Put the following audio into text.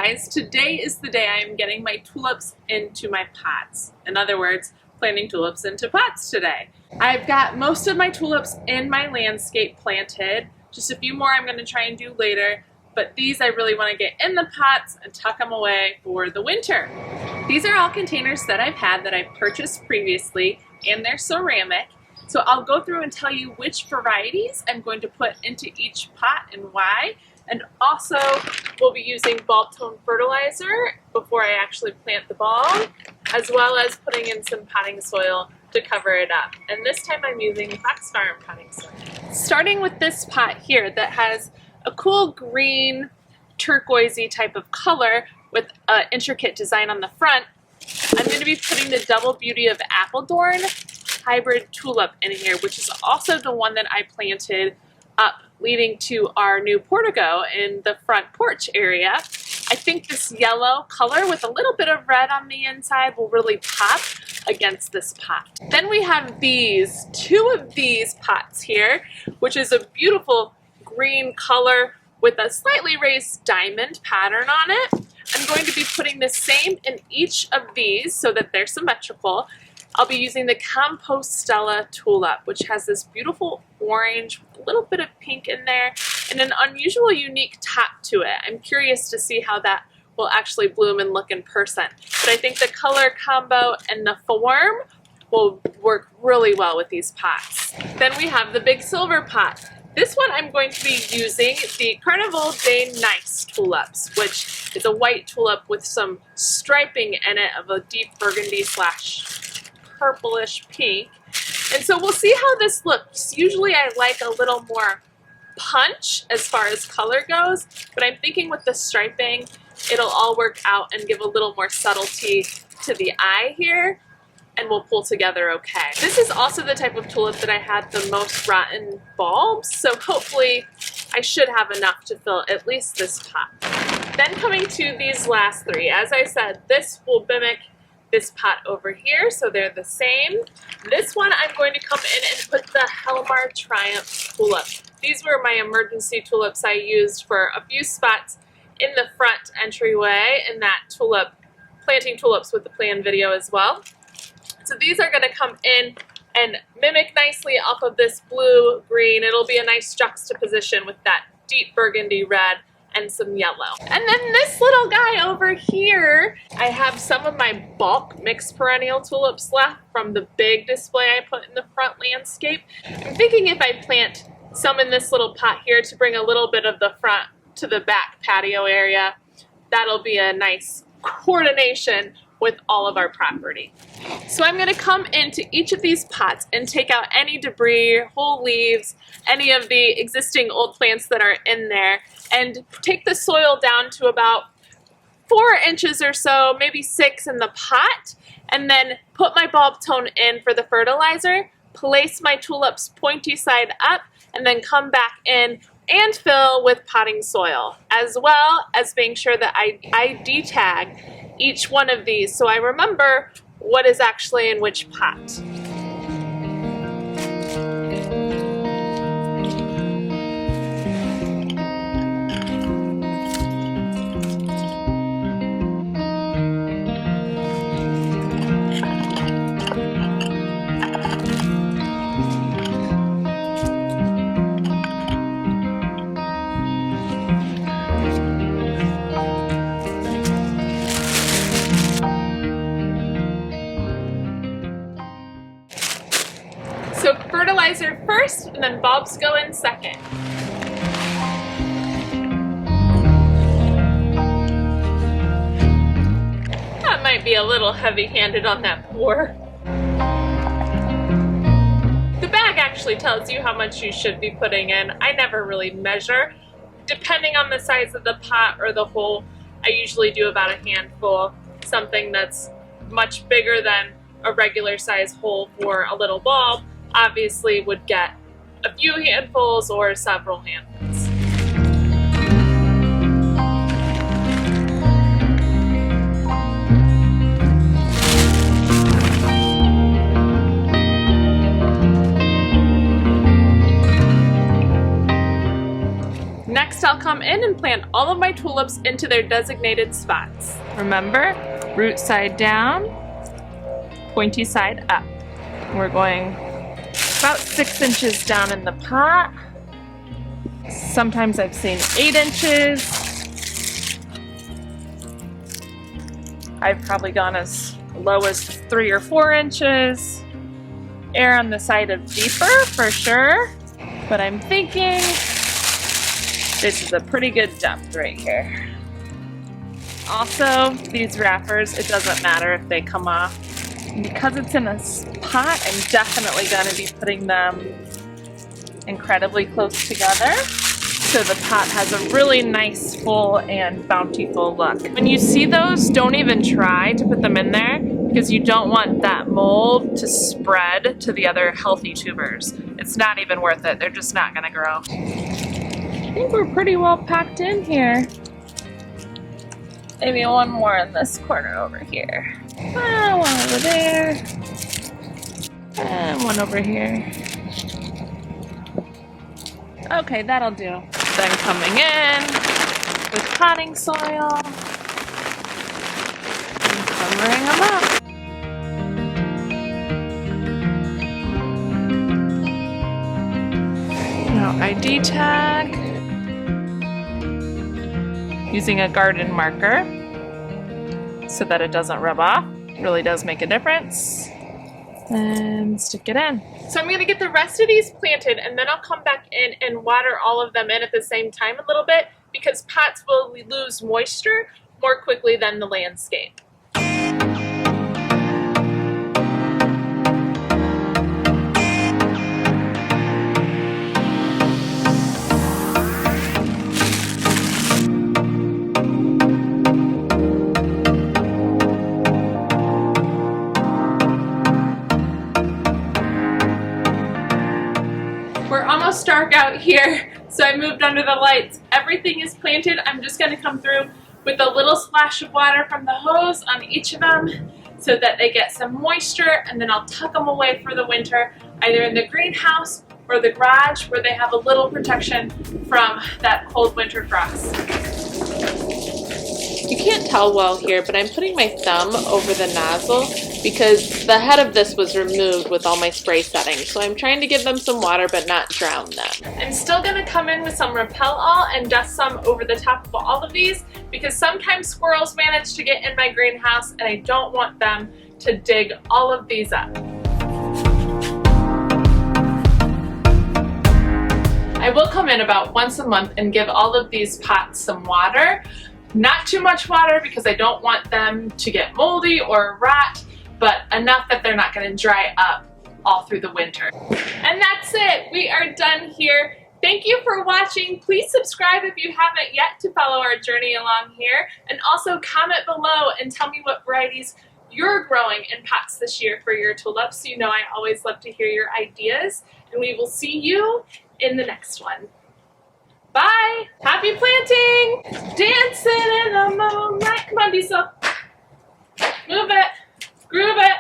guys, today is the day I am getting my tulips into my pots. In other words, planting tulips into pots today. I've got most of my tulips in my landscape planted. Just a few more I'm going to try and do later, but these I really want to get in the pots and tuck them away for the winter. These are all containers that I've had that I've purchased previously, and they're ceramic. So I'll go through and tell you which varieties I'm going to put into each pot and why. And also, we'll be using bulk tulip fertilizer before I actually plant the bulb, as well as putting in some potting soil to cover it up. And this time I'm using Fox Farm potting soil. Starting with this pot here that has a cool green turquoisey type of color with an intricate design on the front, I'm going to be putting the Double Beauty of Apeldoorn hybrid tulip in here, which is also the one that I planted up leading to our new portico in the front porch area. I think this yellow color with a little bit of red on the inside will really pop against this pot. Then we have two of these pots here, which is a beautiful green color with a slightly raised diamond pattern on it. I'm going to be putting the same in each of these so that they're symmetrical. I'll be using the Compostella tulip, which has this beautiful orange, a little bit of pink in there, and an unusual, unique top to it. I'm curious to see how that will actually bloom and look in person. But I think the color combo and the form will work really well with these pots. Then we have the big silver pot. This one I'm going to be using the Carnaval De Nice tulips, which is a white tulip with some striping in it of a deep burgundy / purplish pink. And so we'll see how this looks. Usually I like a little more punch as far as color goes, but I'm thinking with the striping, it'll all work out and give a little more subtlety to the eye here, and we'll pull together okay. This is also the type of tulip that I had the most rotten bulbs, so hopefully I should have enough to fill at least this pot. Then coming to these last three, as I said, this will mimic this pot over here, so they're the same. This one I'm going to come in and put the Helmar Triump tulip. These were my emergency tulips I used for a few spots in the front entryway in that tulip, planting tulips with the plan video as well. So these are going to come in and mimic nicely off of this blue-green. It'll be a nice juxtaposition with that deep burgundy red and some yellow. And then this little guy over here, I have some of my bulk mixed perennial tulips left from the big display I put in the front landscape. I'm thinking if I plant some in this little pot here to bring a little bit of the front to the back patio area, that'll be a nice coordination with all of our property. So I'm going to come into each of these pots and take out any debris, whole leaves, any of the existing old plants that are in there, and take the soil down to about 4 inches or so, maybe 6 in the pot, and then put my bulb tone in for the fertilizer, place my tulips pointy side up, and then come back in and fill with potting soil, as well as being sure that I ID tag each one of these so I remember what is actually in which pot. So fertilizer first, and then bulbs go in second. That might be a little heavy-handed on that pour. The bag actually tells you how much you should be putting in. I never really measure. Depending on the size of the pot or the hole, I usually do about a handful. Something that's much bigger than a regular size hole for a little bulb obviously would get a few handfuls or several handfuls. Next, I'll come in and plant all of my tulips into their designated spots. Remember, root side down, pointy side up. We're going about 6 inches down in the pot. Sometimes I've seen 8 inches. I've probably gone as low as 3 or 4 inches. Err on the side of deeper for sure, but I'm thinking this is a pretty good depth right here. Also, these wrappers, it doesn't matter if they come off. Because it's in a pot, I'm definitely going to be putting them incredibly close together so the pot has a really nice, full, and bountiful look. When you see those, don't even try to put them in there because you don't want that mold to spread to the other healthy tubers. It's not even worth it. They're just not going to grow. I think we're pretty well packed in here. Maybe one more in this corner over here. One over there. And one over here. Okay, that'll do. Then coming in with potting soil and covering them up. Now ID tag. Using a garden marker so that it doesn't rub off. It really does make a difference. And stick it in. So I'm going to get the rest of these planted and then I'll come back in and water all of them in at the same time a little bit because pots will lose moisture more quickly than the landscape. Dark out here, so I moved under the lights. Everything is planted. I'm just going to come through with a little splash of water from the hose on each of them so that they get some moisture, and then I'll tuck them away for the winter, either in the greenhouse or the garage where they have a little protection from that cold winter frost. You can't tell well here, but I'm putting my thumb over the nozzle because the head of this was removed with all my spray settings. So I'm trying to give them some water but not drown them. I'm still going to come in with some Repel All and dust some over the top of all of these because sometimes squirrels manage to get in my greenhouse and I don't want them to dig all of these up. I will come in about once a month and give all of these pots some water. Not too much water because I don't want them to get moldy or rot, but enough that they're not going to dry up all through the winter. And that's it. We are done here. Thank you for watching. Please subscribe if you haven't yet to follow our journey along here. And also comment below and tell me what varieties you're growing in pots this year for your tulips. You know I always love to hear your ideas. And we will see you in the next one. Bye! Happy planting! Dancing in the moonlight. Come on, Diesel. Move it. Groove it.